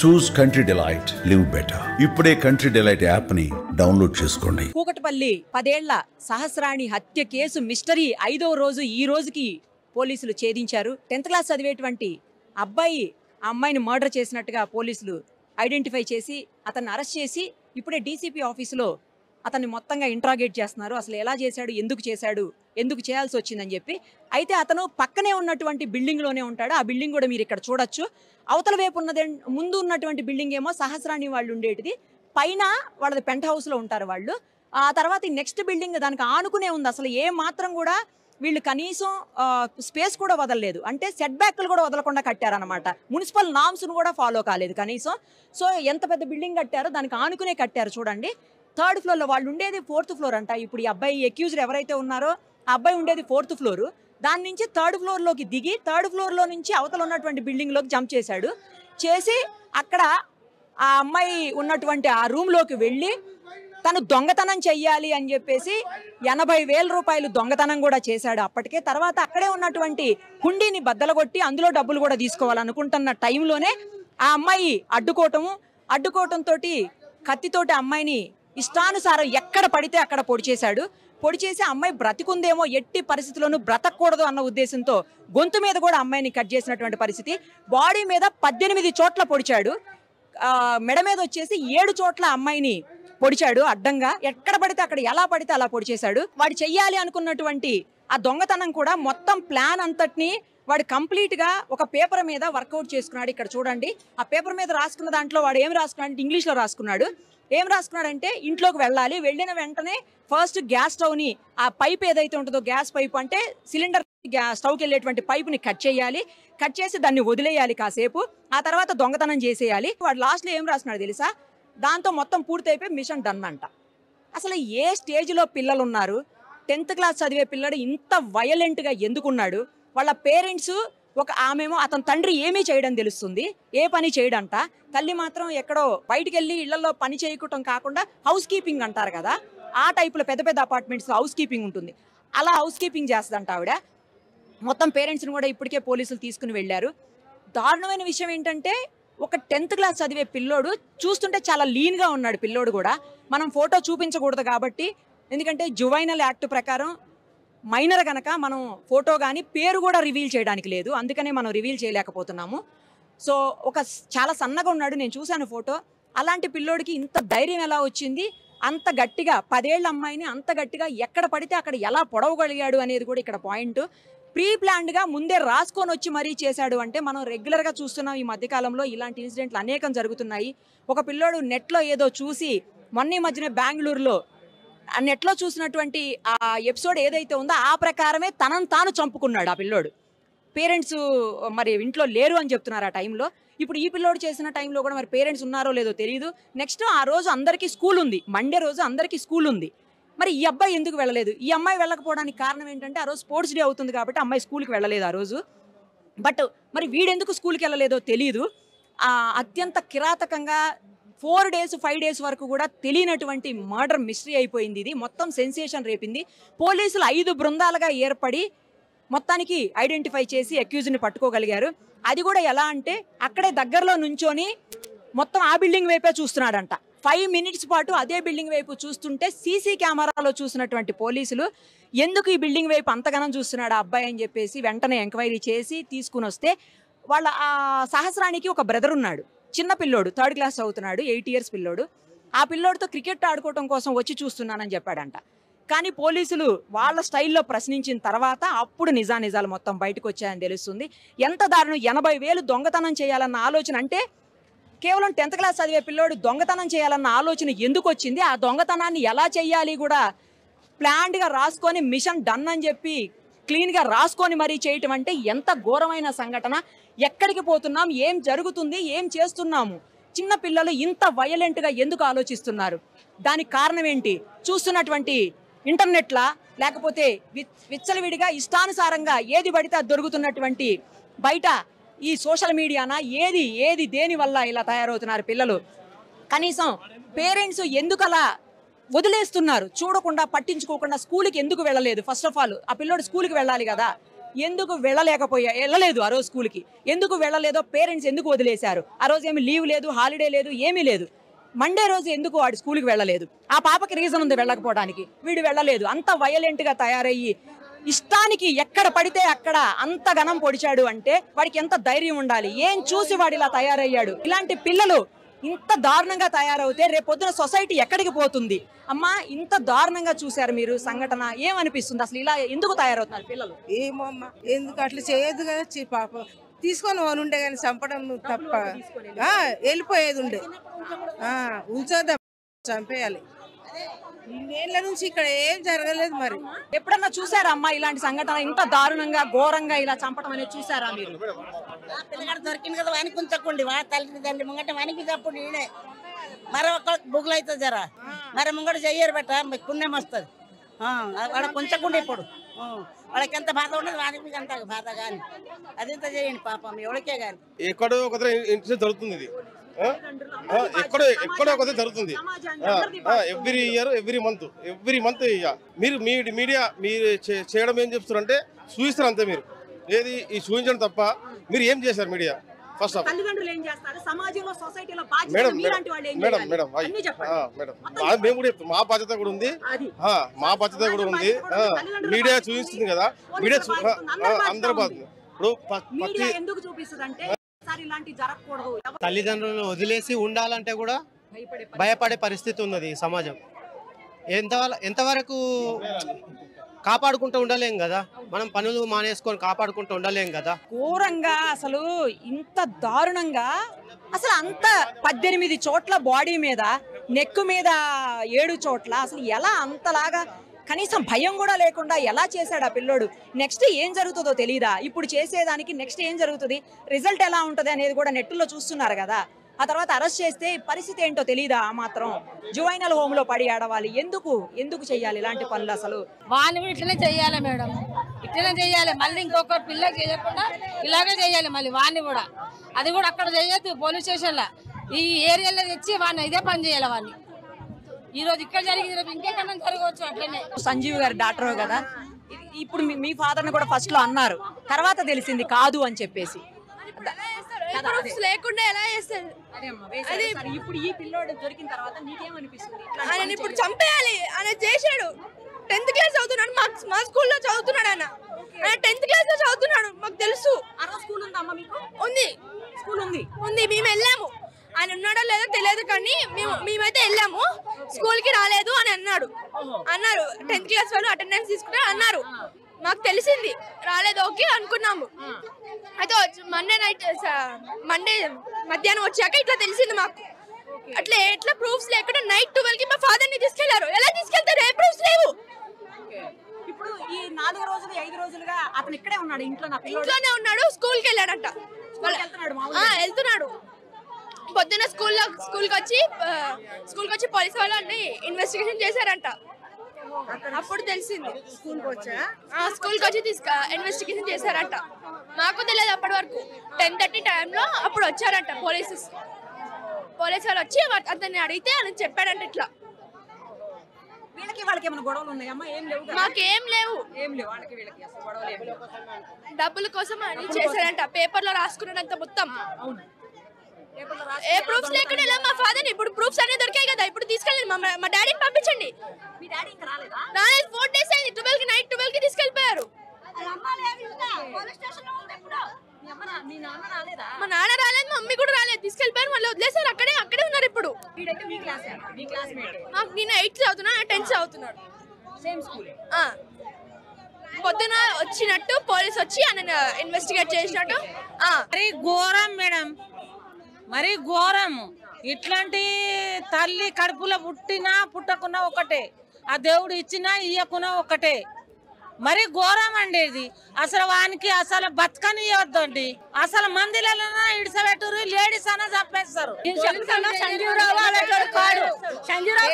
చూస్ country delight, live better. ఇప్పుడే country delight app ని download చేసుకోండి. కూకట్పల్లి 10 ఏళ్ల సహస్రాణి హత్య కేసు మిస్టరీ 5వ రోజు ఈ రోజుకి పోలీసులు ఛేదించారు. 10th క్లాస్ చదివేటువంటి అబ్బాయి ఆ అమ్మాయిని మర్డర్ చేసినట్టుగా పోలీసులు ఐడెంటిఫై చేసి అతన్ని అరెస్ట్ చేసి ఇప్పుడే డీసీపీ ఆఫీసులో అతన్ని మొత్తంగా ఇంట్రాగేట్ చేస్తున్నారు. అసలు ఎలా చేశాడు, ఎందుకు చేశాడు, ఎందుకు చేయాల్సి వచ్చిందని చెప్పి. అయితే అతను పక్కనే ఉన్నటువంటి బిల్డింగ్లోనే ఉంటాడు. ఆ బిల్డింగ్ కూడా మీరు ఇక్కడ చూడొచ్చు. అవతల వైపు ఉన్నదే ముందు ఉన్నటువంటి బిల్డింగ్ ఏమో సహస్రాణి వాళ్ళు ఉండేటిది, పైన వాళ్ళది పెంట్ హౌస్లో ఉంటారు వాళ్ళు. ఆ తర్వాత ఈ నెక్స్ట్ బిల్డింగ్ దానికి ఆనుకునే ఉంది. అసలు ఏ మాత్రం కూడా వీళ్ళు కనీసం స్పేస్ కూడా వదలలేదు, అంటే సెట్ బ్యాక్లు కూడా వదలకుండా కట్టారనమాట. మున్సిపల్ నామ్స్ను కూడా ఫాలో కాలేదు కనీసం. సో ఎంత పెద్ద బిల్డింగ్ కట్టారో దానికి ఆనుకునే కట్టారు చూడండి. 3rd ఫ్లోర్లో వాళ్ళు ఉండేది 4th ఫ్లోర్ అంట. ఇప్పుడు ఈ అబ్బాయి అక్యూజ్డ్ ఎవరైతే ఉన్నారో ఆ అబ్బాయి ఉండేది 4th ఫ్లోరు. దాని నుంచి 3rd ఫ్లోర్లోకి దిగి 3rd ఫ్లోర్లో నుంచి అవతల ఉన్నటువంటి బిల్డింగ్లోకి జంప్ చేశాడు. చేసి అక్కడ ఆ అమ్మాయి ఉన్నటువంటి ఆ రూమ్లోకి వెళ్ళి తను దొంగతనం చెయ్యాలి అని చెప్పేసి 80,000 రూపాయలు దొంగతనం కూడా చేశాడు అప్పటికే. తర్వాత అక్కడే ఉన్నటువంటి హుండీని బద్దలగొట్టి అందులో డబ్బులు కూడా తీసుకోవాలనుకుంటున్న టైంలోనే ఆ అమ్మాయి అడ్డుకోవటంతో కత్తితోటి అమ్మాయిని ఇష్టానుసారం ఎక్కడ పడితే అక్కడ పొడి చేశాడు. పొడి చేసి అమ్మాయి బ్రతికుందేమో, ఎట్టి పరిస్థితుల్లోనూ బ్రతకూడదు అన్న ఉద్దేశంతో గొంతు మీద కూడా అమ్మాయిని కట్ చేసినటువంటి పరిస్థితి. బాడీ మీద 18 చోట్ల పొడిచాడు. మెడ మీద వచ్చేసి 7 చోట్ల అమ్మాయిని పొడిచాడు అడ్డంగా. ఎక్కడ పడితే అక్కడ ఎలా పడితే అలా పొడి చేశాడు. వాడు చెయ్యాలి అనుకున్నటువంటి ఆ దొంగతనం కూడా మొత్తం ప్లాన్ అంతటిని వాడు కంప్లీట్గా ఒక పేపర్ మీద వర్కౌట్ చేసుకున్నాడు. ఇక్కడ చూడండి, ఆ పేపర్ మీద రాసుకున్న దాంట్లో వాడు ఏం రాసుకున్నాడు అంటే ఇంగ్లీష్లో రాసుకున్నాడు. ఏం రాసుకున్నాడంటే ఇంట్లోకి వెళ్ళాలి, వెళ్ళిన వెంటనే ఫస్ట్ గ్యాస్ స్టవ్ని, ఆ పైప్ ఏదైతే ఉంటుందో గ్యాస్ పైప్ అంటే సిలిండర్ స్టవ్కి వెళ్ళేటువంటి పైపుని కట్ చేయాలి. కట్ చేసి దాన్ని వదిలేయాలి కాసేపు. ఆ తర్వాత దొంగతనం చేసేయాలి. వాడు లాస్ట్లో ఏం రాసుకున్నాడు తెలుసా? దాంతో మొత్తం పూర్తయిపోయి మిషన్ డన్ అంట. అసలు ఏ స్టేజ్లో పిల్లలు ఉన్నారు? 10th క్లాస్ చదివే పిల్లడు ఇంత వయలెంట్గా ఎందుకున్నాడు? వాళ్ళ పేరెంట్స్ ఆమెమో అతని తండ్రి ఏమీ చేయడం తెలుస్తుంది, ఏ పని చేయడంట. తల్లి మాత్రం ఎక్కడో బయటికి వెళ్ళి ఇళ్లలో పని చేయటం కాకుండా హౌస్ కీపింగ్ అంటారు కదా, ఆ టైపులో పెద్ద పెద్ద అపార్ట్మెంట్స్లో హౌస్ కీపింగ్ ఉంటుంది. అలా హౌస్ కీపింగ్ చేస్తుందంట ఆవిడ. మొత్తం పేరెంట్స్ని కూడా ఇప్పటికే పోలీసులు తీసుకుని వెళ్ళారు. దారుణమైన విషయం ఏంటంటే ఒక 10th క్లాస్ చదివే పిల్లోడు చూస్తుంటే చాలా లీన్గా ఉన్నాడు పిల్లోడు కూడా. మనం ఫోటో చూపించకూడదు కాబట్టి, ఎందుకంటే జువైనల్ యాక్ట్ ప్రకారం మైనర్ కనుక మనం ఫోటో కానీ పేరు కూడా రివీల్ చేయడానికి లేదు, అందుకనే మనం రివీల్ చేయలేకపోతున్నాము. సో చాలా సన్నగా ఉన్నాడు, నేను చూశాను ఫోటో. అలాంటి పిల్లోడికి ఇంత ధైర్యం ఎలా వచ్చింది? అంత గట్టిగా 10 ఏళ్ల అమ్మాయిని అంత గట్టిగా ఎక్కడ పడితే అక్కడ ఎలా పొడవగలిగాడు అనేది కూడా ఇక్కడ పాయింట్. ప్రీ ప్లాన్డ్గా ముందే రాసుకొని వచ్చి మరీ చేశాడు అంటే మనం రెగ్యులర్గా చూస్తున్నాం ఈ మధ్యకాలంలో ఇలాంటి ఇన్సిడెంట్లు అనేకం జరుగుతున్నాయి. ఒక పిల్లోడు నెట్లో ఏదో చూసి మొన్న మధ్యన బెంగళూరులో ఆ నెట్లో చూసినటువంటి ఆ ఎపిసోడ్ ఏదైతే ఉందో ఆ ప్రకారమే తనను తాను చంపుకున్నాడు ఆ పిల్లోడు. పేరెంట్స్ మరి ఇంట్లో లేరు అని చెప్తున్నారు ఆ టైంలో. ఇప్పుడు ఈ పిల్లోడు చేసిన టైంలో కూడా మరి పేరెంట్స్ ఉన్నారో లేదో తెలియదు. నెక్స్ట్ ఆ రోజు అందరికీ స్కూల్ ఉంది, మండే రోజు అందరికీ స్కూల్ ఉంది. మరి ఈ అబ్బాయి ఎందుకు వెళ్ళలేదు? ఈ అమ్మాయి వెళ్ళకపోవడానికి కారణం ఏంటంటే ఆ రోజు స్పోర్ట్స్ డే అవుతుంది కాబట్టి అమ్మాయి స్కూల్కి వెళ్ళలేదు ఆ రోజు. బట్ మరి వీడెందుకు స్కూల్కి వెళ్ళలేదో తెలియదు. అత్యంత కిరాతకంగా 4 days 5 days వరకు కూడా తెలియనటువంటి మర్డర్ మిస్టరీ అయిపోయింది. ఇది మొత్తం సెన్సేషన్ రేపింది. పోలీసులు 5 బృందాలుగా ఏర్పడి మొత్తానికి ఐడెంటిఫై చేసి అక్యూజ్ని పట్టుకోగలిగారు. అది కూడా ఎలా అంటే అక్కడే దగ్గరలో నుంచొని మొత్తం ఆ బిల్డింగ్ వైపే చూస్తున్నాడంట. 5 minutes పాటు అదే బిల్డింగ్ వైపు చూస్తుంటే సీసీ కెమెరాలో చూసినటువంటి పోలీసులు ఎందుకు ఈ బిల్డింగ్ వైపు అంతగానం చూస్తున్నాడు ఆ అబ్బాయి అని చెప్పేసి వెంటనే ఎంక్వైరీ చేసి తీసుకుని వస్తే వాళ్ళ ఆ సహస్రానికి ఒక బ్రదర్ ఉన్నాడు, చిన్న పిల్లోడు, 3rd క్లాస్ చదువుతున్నాడు, 8 years పిల్లోడు. ఆ పిల్లోడితో క్రికెట్ ఆడుకోవటం కోసం వచ్చి చూస్తున్నానని చెప్పాడంట. కానీ పోలీసులు వాళ్ళ స్టైల్లో ప్రశ్నించిన తర్వాత అప్పుడు నిజాలు మొత్తం బయటకు వచ్చాయని తెలుస్తుంది. ఎంత దారుణం! 80,000 దొంగతనం చేయాలన్న ఆలోచన, అంటే కేవలం 10th క్లాస్ చదివే పిల్లోడు దొంగతనం చేయాలన్న ఆలోచన ఎందుకు వచ్చింది? ఆ దొంగతనాన్ని ఎలా చేయాలి కూడా ప్లాన్డ్గా రాసుకొని మిషన్ డన్ అని చెప్పి క్లీన్గా రాసుకొని మరీ చేయటం అంటే ఎంత ఘోరమైన సంఘటన. ఎక్కడికి పోతున్నాం, ఏం జరుగుతుంది, ఏం చేస్తున్నాము? చిన్న పిల్లలు ఇంత వయలెంట్గా ఎందుకు ఆలోచిస్తున్నారు? దానికి కారణం ఏంటి? చూస్తున్నటువంటి ఇంటర్నెట్లా, లేకపోతే విచ్చలవిడిగా ఇష్టానుసారంగా ఏది పడితే అది దొరుకుతున్నటువంటి బయట ఈ సోషల్ మీడియానా, ఏది దేని వల్ల ఇలా తయారవుతున్నారు పిల్లలు? కనీసం పేరెంట్స్ ఎందుకు అలా వదిలేస్తున్నారు? చూడకుండా పట్టించుకోకుండా స్కూల్కి ఎందుకు వెళ్ళలేదు? ఫస్ట్ ఆఫ్ ఆల్ ఆ పిల్లోడు స్కూల్కి వెళ్ళాలి కదా. ఎందుకు వెళ్ళలేదు ఆ రోజు స్కూల్కి, ఎందుకు వెళ్ళలేదో పేరెంట్స్ ఎందుకు వదిలేశారు? ఆ రోజు ఏమి లీవ్ లేదు, హాలిడే లేదు, ఏమీ లేదు. మండే రోజు ఎందుకు వాడు స్కూల్కి వెళ్ళలేదు? ఆ పాపకి రీజన్ ఉంది వెళ్ళకపోవడానికి, వీడు వెళ్ళలేదు. అంత వైలెంట్గా తయారయ్యి ఇష్టానికి ఎక్కడ పడితే అక్కడ అంత ఘనం పొడిచాడు అంటే వాడికి ఎంత ధైర్యం ఉండాలి? ఏం చూసి వాడు ఇలా తయారయ్యాడు? ఇలాంటి పిల్లలు ఇంత దారుణంగా తయారవుతే రేపొద్దున సొసైటీ ఎక్కడికి పోతుంది? అమ్మా, ఇంత దారుణంగా చూశారు మీరు సంఘటన, ఏమనిపిస్తుంది? అసలు ఇలా ఎందుకు తయారవుతున్నారు పిల్లలు? ఏమో అమ్మా, ఎందుకు అట్లా చేయొద్దు కదా. పాప తీసుకొని వాళ్ళు ఉండే కానీ చంపడం తప్ప వెళ్ళిపోయేది ఉండే. ఉంచొద్దా, చంపేయాలి. ఇన్నేళ్ల నుంచి ఇక్కడ ఏం జరగలేదు. మరి ఎప్పుడన్నా చూసారా అమ్మా ఇలాంటి సంఘటన ఇంత దారుణంగా ఘోరంగా ఇలా చంపడం అనేది చూసారా మీరు? పిల్లగాడు దొరికింది కదా, వానికి ఉంచకండి. వా తల్లిదండ్రి ముంగట వానికి తప్పుడు ఈయనే మరి ఒక బుగ్గులు అవుతుంది జరా. మరి ముంగట చెయ్యరు బెట్ట, పుణ్యం వస్తుంది. వాడికి ఉంచకుండా ఇప్పుడు వాళ్ళకి ఎంత బాధ ఉండదు, వానికి అంత బాధ కానీ అదింత చేయండి పాపం ఎవరికే కానీ. ఎక్కడో ఒక ఇన్సిడెంట్ జరుగుతుంది. ఇది ఎక్కడో ఒక జరుగుతుంది. ఎవ్రీ ఇయర్ ఎవ్రీ మంత్ మీరు మీడియా మీరు చేయడం ఏం చెప్తారంటే చూపిస్తారు అంతే. మీరు ఏది ఈ చూపించడం తప్ప మీరు ఏం చేశారు మీడియా? ఫస్ట్ ఆఫ్ మేడం మేము కూడా చెప్తాం, మా బాధ్యత కూడా ఉంది. మీడియా చూపిస్తుంది కదా, మీడియా అందరూ బాధ్యత. తల్లిదండ్రులను వదిలేసి ఉండాలంటే కూడా భయపడే పరిస్థితి ఉన్నది సమాజం. ఎంతవరకు కాపాడుకుంటూ ఉండలేం కదా, మనం పనులు మానేసుకొని కాపాడుకుంటూ ఉండలేం కదా. ఘోరంగా అసలు ఇంత దారుణంగా అసలు అంత 18 చోట్ల బాడీ మీద, నెక్ మీద 7 చోట్ల అసలు ఎలా అంతలాగా కనీసం భయం కూడా లేకుండా ఎలా చేశాడు ఆ పిల్లోడు? నెక్స్ట్ ఏం జరుగుతుందో తెలియదా? ఇప్పుడు చేసేదానికి నెక్స్ట్ ఏం జరుగుతుంది, రిజల్ట్ ఎలా ఉంటుంది అనేది కూడా నెట్లో చూస్తున్నారు కదా. ఆ తర్వాత అరెస్ట్ చేస్తే పరిస్థితి ఏంటో తెలియదా? ఆ మాత్రం జువైనల్ హోమ్ లో పడి ఆడవాలి. ఎందుకు చెయ్యాలి ఇలాంటి పనులు? అసలు వాడిని కూడా ఇట్లనే చెయ్యాలి మేడం, ఇట్లనే చెయ్యాలి. మళ్ళీ ఇంకొక పిల్ల చేయకుండా ఇలాగే చెయ్యాలి. మళ్ళీ వాడిని కూడా అది కూడా అక్కడ చేయొద్దు, పోలీస్ స్టేషన్ లో ఈ ఏరియాలో తెచ్చి వాడిని ఇదే పని చేయాలి. వాడిని ఈ రోజు ఇక్కడ జరిగింది, రేపు ఇంకెక్కడ జరగవచ్చు. అట్లనే సంజీవ్ గారు డాక్టర్ కదా, ఇప్పుడు మీ ఫాదర్ ని కూడా ఫస్ట్ లో అన్నారు, తర్వాత తెలిసింది కాదు అని చెప్పేసి. లేకుండా ఎలా చేస్తారు? ఇప్పుడు ఈ పిల్లోడు దొరికిన తర్వాత నీకేమనిపిస్తుంది? ఆయన ఇప్పుడు చంపేయాలి అని చేశాడు. 10th క్లాస్ చదువుతున్నాడు, మా స్కూల్లో చదువుతున్నాడు. ఆయన 10th క్లాస్ లో చదువుతున్నాడు, మాకు తెలుసు. స్కూల్ ఉందమ్మా మీకు? ఉంది, స్కూల్ ఉంది. మేము వెళ్ళాము. ఆయన ఉన్నాడో లేదో తెలియదు కానీ మేమైతే వెళ్ళాము. స్కూల్ కి రాలేదు అని అన్నారు. 10th క్లాస్ వాళ్ళు అటెండెన్స్ తీసుకుంటే అన్నారు. మాకు తెలిసింది రాలేదు, ఓకే అనుకున్నాము. అయితే మండే మధ్యాహ్నం వచ్చాక ఇట్లా తెలిసింది మాకు. ఎట్లా ప్రూఫ్స్ లేకుండా నైట్ 12 కి మా ఫాదర్ ని తీసుకెళ్లారు. ఎలా తీసుకెళ్తారు? ఏ ప్రూఫ్స్ లేవు. ఇప్పుడు ఈ 4 రోజులు 5 రోజులుగా అతను ఇక్కడే ఉన్నాడు, ఇంట్లోనే ఉన్నాడు. స్కూల్ కి వెళ్ళాడంట, వెళ్తున్నాడు. పొద్దున్న స్కూల్కి వచ్చి పోలీసు వాళ్ళని ఇన్వెస్టిగేషన్ చేశారంట. అప్పుడు తెలిసింది. స్కూల్కి వచ్చి ఇన్వెస్టిగేషన్ చేశారంట. మాకు తెలియదు అప్పటి వరకు. 10:30 టైంలో అప్పుడు వచ్చారంట పోలీసు వాళ్ళు వచ్చి అతన్ని అడిగితే అని చెప్పాడంట. ఇట్లా వాళ్ళకి ఏమైనా గొడవలు ఉన్నాయమ్మా? ఏం లేవు, మాకేం లేవు. డబ్బుల కోసం అని చేశారంట. పేపర్ లో రాసుకున్నాడంత మొత్తం. ఏ ప్రూఫ్స్ లేకుండా ఎలా మా ఫాదర్? ఇప్పుడు ప్రూఫ్స్ అన్ని దొరికాయి కదా, ఇప్పుడు తీసుకెళ్ళండి. మా డాడీని పంపించండి. రాలేదు, 4 days అయింది. 12 కి నైట్ 12 కి తీసుకెళ్ళిపోయారు. మా నాన్న రాలేదు, మా మమ్మీ కూడా రాలేదు. తీసుకెళ్ళిపోయారు, మళ్ళీ వదిలేసారు. అక్కడే ఉన్నారు ఇప్పుడు. నేను 8th చదువుతున్నా, 10th చదువుతున్నాడు. పొద్దున వచ్చినట్టు పోలీస్ వచ్చి ఇన్వెస్టిగేట్ చేసినట్టు. మరి ఘోరం మేడం, మరి ఘోరం. ఇట్లాంటి తల్లి కడుపులో పుట్టినా పుట్టకున్నా ఒకటే, ఆ దేవుడు ఇచ్చినా ఇయ్యకున్నా ఒకటే. మరి ఘోరం అండి ఇది. అసలు వానికి అసలు బతకనియొద్దండి. అసలు మందిలలో ఇడిసబెట్టురు, లేడీస్ అన్న చంపేస్తారు. సంజీవరావు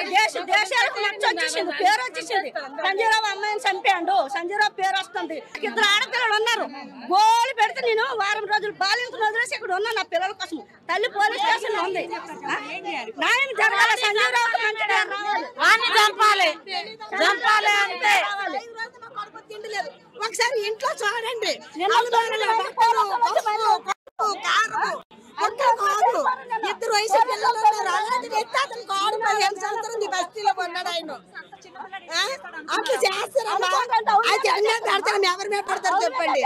పేరు వచ్చేసింది. సంజీవరావు అమ్మాయిని చంపాడు. సంజీవరావు పేరు వస్తుంది. 2 ఆడపిల్లలు ఉన్నారు. గోలు పెడితే నేను వారం రోజులు బాలింతను వదిలేసి ఇక్కడ ఉన్నా నా పిల్లల కోసం. తల్లి పోలీస్ స్టేషన్ లో ఉంది. న్యాయం జరగాలి. సంజీవరావుకి మంచిగా రావాలి. చంపాలి అంతే. తిండి లేదు. ఒకసారి ఇంట్లో చూడండి అల్మారాలో బట్టలు, పసుపు, కారము, ఒక్కరు కాదు, 2 వయసు పిల్లలు ఉన్నారు. అలాంటిది ఎత్తే అతను కాడు 15 సంవత్సరం ఈ బస్తీలో ఉన్నాడు ఆయన. అట్లా చేస్తారమ్మా. అయితే అన్నీ పెడతారని ఎవరి మీద పెడతారు చెప్పండి.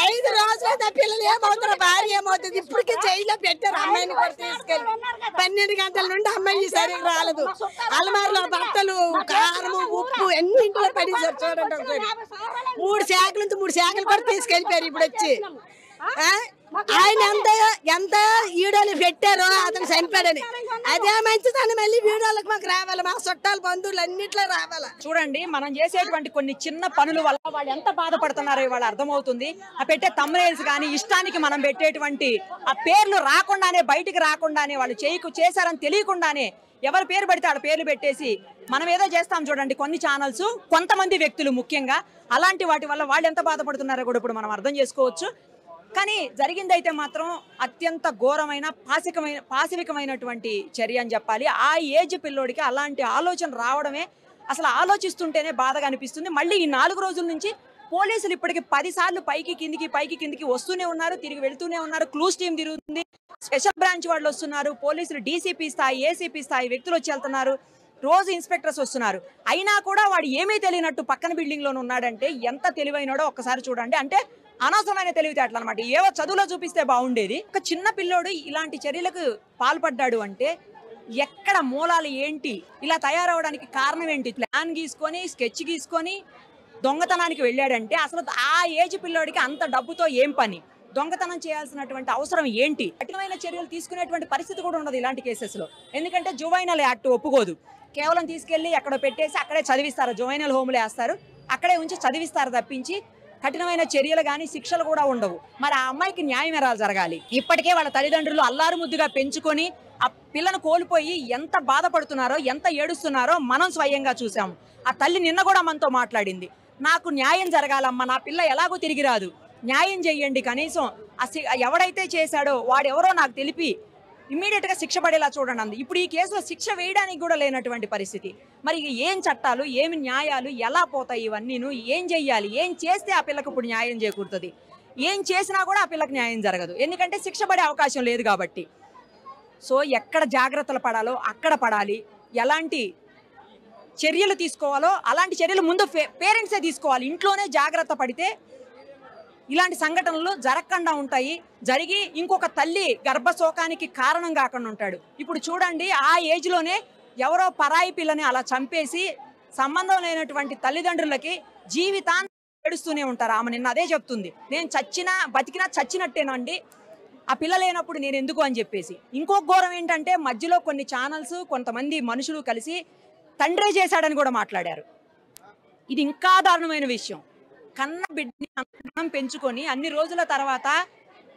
5 రోజులు పిల్లలు ఏమవుతారు, భార్య ఏమవుతుంది. ఇప్పటికీ జైల్లో పెట్టారు అమ్మాయిని కూడా తీసుకెళ్ళి. 12 గంటల నుండి అమ్మాయి సరిగ్గా రాలేదు. అలమారులో బట్టలు, కారము, ఉప్పు ఎన్నింటిలో పడేసారు చూడండి. ఒకసారి 3 శాఖల నుంచి 3 శాఖలు కూడా తీసుకెళ్ళిపోయారు ఇప్పుడు వచ్చి. ఆయన ఎంత వీడియోలు పెట్టారో అతను చనిపోయాడని. అదే మంచిదని మళ్ళీ వీడియోలకు మాకు రావాలి, మా చుట్టాలు బంధువులు అన్నిట్లో రావాలి. చూడండి, మనం చేసేటువంటి కొన్ని చిన్న పనుల వల్ల వాళ్ళు ఎంత బాధపడుతున్నారో ఇవాళ అర్థమవుతుంది. ఆ పెట్టే thumbnails కానీ ఇష్టానికి మనం పెట్టేటువంటి ఆ పేర్లు రాకుండానే, బయటికి రాకుండానే, వాళ్ళు చేశారని తెలియకుండానే ఎవరి పేరు పడితే వాళ్ళ పేర్లు పెట్టేసి మనం ఏదో చేస్తాం చూడండి. కొన్ని ఛానల్స్, కొంతమంది వ్యక్తులు ముఖ్యంగా అలాంటి వాటి వల్ల వాళ్ళు ఎంత బాధపడుతున్నారో కూడా ఇప్పుడు మనం అర్థం చేసుకోవచ్చు. కానీ జరిగిందైతే మాత్రం అత్యంత ఘోరమైన పాశవికమైనటువంటి చర్య అని చెప్పాలి. ఆ ఏజ్ పిల్లోడికి అలాంటి ఆలోచన రావడమే అసలు ఆలోచిస్తుంటేనే బాధగా అనిపిస్తుంది. మళ్ళీ ఈ 4 రోజుల నుంచి పోలీసులు ఇప్పటికి 10 సార్లు పైకి కిందికి వస్తూనే ఉన్నారు, తిరిగి వెళ్తూనే ఉన్నారు. క్లూస్ టీం తిరుగుతుంది, స్పెషల్ బ్రాంచ్ వాళ్ళు వస్తున్నారు, పోలీసులు డీసీపీ స్థాయి, ఏసీపీ స్థాయి వ్యక్తులు వచ్చి వెళ్తున్నారు, రోజు ఇన్స్పెక్టర్స్ వస్తున్నారు. అయినా కూడా వాడు ఏమీ తెలియనట్టు పక్కన బిల్డింగ్ లోనే ఉన్నాడంటే ఎంత తెలివైనాడో ఒక్కసారి చూడండి. అంటే అనవసరమైన తెలివితేటలు అనమాట. ఏవో చదువులో చూపిస్తే బాగుండేది. ఒక చిన్న పిల్లోడు ఇలాంటి చర్యలకు పాల్పడ్డాడు అంటే ఎక్కడ మూలాలు ఏంటి, ఇలా తయారవడానికి కారణం ఏంటి? ప్లాన్ గీసుకొని, స్కెచ్ గీసుకొని దొంగతనానికి వెళ్ళాడంటే అసలు ఆ ఏజ్ పిల్లోడికి అంత డబ్బుతో ఏం పని? దొంగతనం చేయాల్సినటువంటి అవసరం ఏంటి? కఠినమైన చర్యలు తీసుకునేటువంటి పరిస్థితి కూడా ఉండదు ఇలాంటి కేసెస్లో. ఎందుకంటే జువైనల్ యాక్ట్ ఒప్పుకోదు. కేవలం తీసుకెళ్లి ఎక్కడ పెట్టేసి అక్కడే చదివిస్తారు, జువైనల్ హోమ్లో వేస్తారు, అక్కడే ఉంచి చదివిస్తారు తప్పించి కఠినమైన చర్యలు కానీ శిక్షలు కూడా ఉండవు. మరి ఆ అమ్మాయికి న్యాయం ఎలా జరగాలి? ఇప్పటికే వాళ్ళ తల్లిదండ్రులు అల్లారు ముద్దుగా పెంచుకొని ఆ పిల్లను కోల్పోయి ఎంత బాధపడుతున్నారో, ఎంత ఏడుస్తున్నారో మనం స్వయంగా చూసాము. ఆ తల్లి నిన్న కూడా మనతో మాట్లాడింది. నాకు న్యాయం జరగాలమ్మా, నా పిల్ల ఎలాగో తిరిగి రాదు, న్యాయం చెయ్యండి, కనీసం ఎవడైతే చేశాడో వాడెవరో నాకు తెలిపి ఇమ్మీడియట్గా శిక్ష పడేలా చూడండి అంది. ఇప్పుడు ఈ కేసులో శిక్ష వేయడానికి కూడా లేనటువంటి పరిస్థితి. మరి ఏం చట్టాలు, ఏమి న్యాయాలు, ఎలా పోతాయి ఇవన్నీను? ఏం చెయ్యాలి? ఏం చేస్తే ఆ పిల్లకు ఇప్పుడు న్యాయం చేకూరుతుంది? ఏం చేసినా కూడా ఆ పిల్లకు న్యాయం జరగదు, ఎందుకంటే శిక్ష పడే అవకాశం లేదు కాబట్టి. సో ఎక్కడ జాగ్రత్తలు పడాలో అక్కడ పడాలి. ఎలాంటి చర్యలు తీసుకోవాలో అలాంటి చర్యలు ముందు పేరెంట్సే తీసుకోవాలి. ఇంట్లోనే జాగ్రత్త పడితే ఇలాంటి సంఘటనలు జరగకుండా ఉంటాయి. జరిగి ఇంకొక తల్లి గర్భశోకానికి కారణం కాకుండా ఉంటాడు. ఇప్పుడు చూడండి, ఆ ఏజ్లోనే ఎవరో పరాయి పిల్లని అలా చంపేసి సంబంధం లేనటువంటి తల్లిదండ్రులకి జీవితాన్ని ఏడుస్తూనే ఉంటారు. ఆమె నిన్న అదే చెప్తుంది, నేను బతికినా చచ్చినట్టేనండి, ఆ పిల్ల లేనప్పుడు నేను ఎందుకు అని చెప్పేసి. ఇంకొక ఘోరం ఏంటంటే మధ్యలో కొన్ని ఛానల్స్, కొంతమంది మనుషులు కలిసి తండ్రే చేశాడని కూడా మాట్లాడారు. ఇది ఇంకా దారుణమైన విషయం. కన్న బిడ్డని అన్నం పెంచుకొని అన్ని రోజుల తర్వాత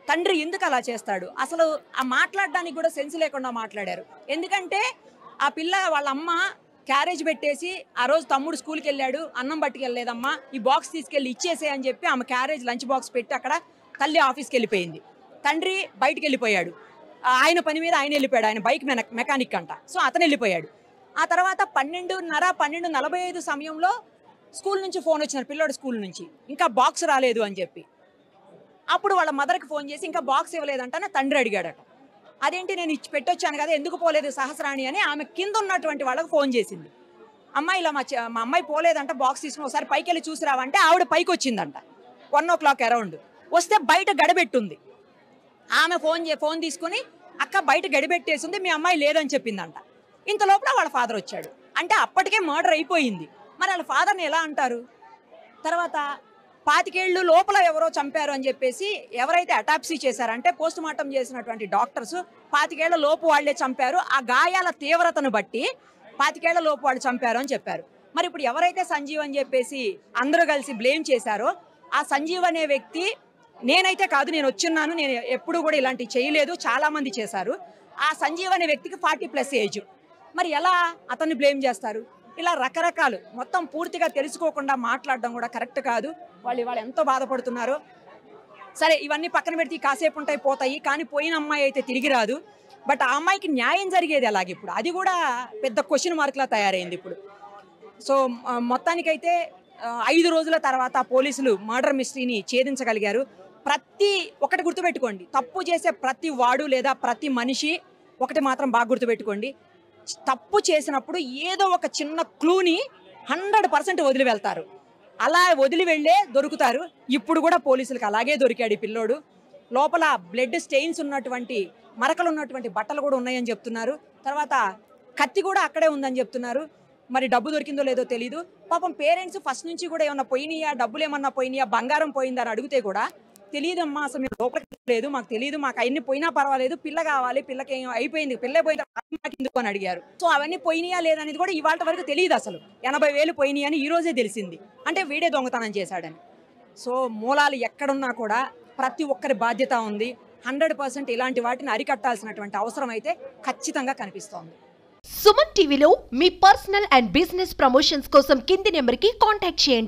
తండ్రి ఎందుకు అలా చేస్తాడు? అసలు ఆ మాట్లాడడానికి కూడా సెన్స్ లేకుండా మాట్లాడారు. ఎందుకంటే ఆ పిల్ల వాళ్ళ అమ్మ క్యారేజ్ పెట్టేసి ఆ రోజు తమ్ముడు స్కూల్కి వెళ్ళాడు, అన్నం పట్టుకెళ్ళలేదమ్మా, ఈ బాక్స్ తీసుకెళ్ళి ఇచ్చేసే అని చెప్పి ఆమె క్యారేజ్ లంచ్ బాక్స్ పెట్టి అక్కడ తల్లి ఆఫీస్కి వెళ్ళిపోయింది. తండ్రి బయటికి వెళ్ళిపోయాడు, ఆయన పని మీద ఆయన వెళ్ళిపోయాడు, ఆయన బైక్ మెకానిక్ అంట. సో అతను వెళ్ళిపోయాడు. ఆ తర్వాత 12:45 సమయంలో స్కూల్ నుంచి ఫోన్ వచ్చినారు, పిల్లోడు స్కూల్ నుంచి, ఇంకా బాక్స్ రాలేదు అని చెప్పి. అప్పుడు వాళ్ళ మదర్కి ఫోన్ చేసి ఇంకా బాక్స్ ఇవ్వలేదంట తండ్రి అడిగాడట. అదేంటి, నేను ఇచ్చి పెట్టొచ్చాను కదా, ఎందుకు పోలేదు సహస్రాణి అని ఆమె కింద ఉన్నటువంటి వాళ్ళకి ఫోన్ చేసింది. అమ్మాయి ఇలా మా అమ్మాయి పోలేదంట, బాక్స్ తీసుకుని ఒకసారి పైకి వెళ్ళి చూసి రావంటే ఆవిడ పైకి వచ్చిందంట 1 o'clock అరౌండ్. వస్తే బయట గడబెట్టుంది. ఆమె ఫోన్ తీసుకుని అక్క బయట గడిపెట్టేసింది, మీ అమ్మాయి లేదని చెప్పిందంట. ఇంత లోపల వాళ్ళ ఫాదర్ వచ్చాడు. అంటే అప్పటికే మర్డర్ అయిపోయింది. మరి వాళ్ళ ఫాదర్ని ఎలా అంటారు? తర్వాత 25 ఏళ్ళు లోపల ఎవరో చంపారు అని చెప్పేసి ఎవరైతే అటాప్సీ చేశారంటే పోస్ట్ మార్టం చేసినటువంటి డాక్టర్స్ 25 ఏళ్ల లోపు వాళ్లే చంపారు, ఆ గాయాల తీవ్రతను బట్టి 25 ఏళ్ల లోపు వాళ్ళు చంపారు అని చెప్పారు. మరి ఇప్పుడు ఎవరైతే సంజీవ్ అని చెప్పేసి అందరూ కలిసి బ్లేమ్ చేశారో ఆ సంజీవ్ అనే వ్యక్తి, నేనైతే కాదు, నేను వచ్చున్నాను, నేను ఎప్పుడు కూడా ఇలాంటివి చేయలేదు, చాలా మంది చేశారు, ఆ సంజీవ్ అనే వ్యక్తికి 40+ ఏజ్. మరి ఎలా అతన్ని బ్లేమ్ చేస్తారు? ఇలా రకరకాలు మొత్తం పూర్తిగా తెలుసుకోకుండా మాట్లాడడం కూడా కరెక్ట్ కాదు. వాళ్ళు ఎంతో బాధపడుతున్నారు. సరే, ఇవన్నీ పక్కన పెడితే కాసేపు ఉంటాయి, పోతాయి, కానీ పోయిన అమ్మాయి అయితే తిరిగి రాదు. బట్ ఆ అమ్మాయికి న్యాయం జరిగేది ఎలాగ? ఇప్పుడు అది కూడా పెద్ద క్వశ్చన్ మార్క్లా తయారైంది ఇప్పుడు. సో మొత్తానికైతే 5 రోజుల తర్వాత పోలీసులు మర్డర్ మిస్టరీని ఛేదించగలిగారు. ఒకటి గుర్తుపెట్టుకోండి, తప్పు చేసే ప్రతి వాడు లేదా ప్రతి మనిషి ఒకటి మాత్రం బాగా గుర్తుపెట్టుకోండి, తప్పు చేసినప్పుడు ఏదో ఒక చిన్న క్లూని 100% వదిలి వెళ్తారు. అలా వదిలి వెళ్ళే దొరుకుతారు. ఇప్పుడు కూడా పోలీసులకు అలాగే దొరికాడు ఈ పిల్లోడు. లోపల బ్లడ్ స్టెయిన్స్ ఉన్నటువంటి మరకలు ఉన్నటువంటి బట్టలు కూడా ఉన్నాయని చెప్తున్నారు. తర్వాత కత్తి కూడా అక్కడే ఉందని చెప్తున్నారు. మరి డబ్బు దొరికిందో లేదో తెలీదు. పాపం పేరెంట్స్ ఫస్ట్ నుంచి కూడా ఏమన్నా పోయినాయా, డబ్బులు ఏమన్నా పోయినాయా, బంగారం పోయిందా అని అడిగితే కూడా తెలియదమ్మా, అసలు మేము లోపలికి లేదు, మాకు తెలియదు, మాకు అన్ని పోయినా పర్వాలేదు, పిల్ల కావాలి, పిల్లకి ఏం అయిపోయింది, పిల్ల పోయిన మాకు ఎందుకు అని అడిగారు. సో అవన్నీ పోయినాయా లేదనేది కూడా ఇవాళ వరకు తెలియదు. అసలు 80,000 పోయినాయి అని ఈ రోజే తెలిసింది. అంటే వీడే దొంగతనం చేశాడని. సో మూలాలు ఎక్కడున్నా కూడా ప్రతి ఒక్కరి బాధ్యత ఉంది. 100% ఇలాంటి వాటిని అరికట్టాల్సినటువంటి అవసరం అయితే ఖచ్చితంగా కనిపిస్తోంది. సుమన్ టీవీలో మీ పర్సనల్ అండ్ బిజినెస్ ప్రమోషన్స్ కోసం కింది నెంబర్కి కాంటాక్ట్ చేయండి.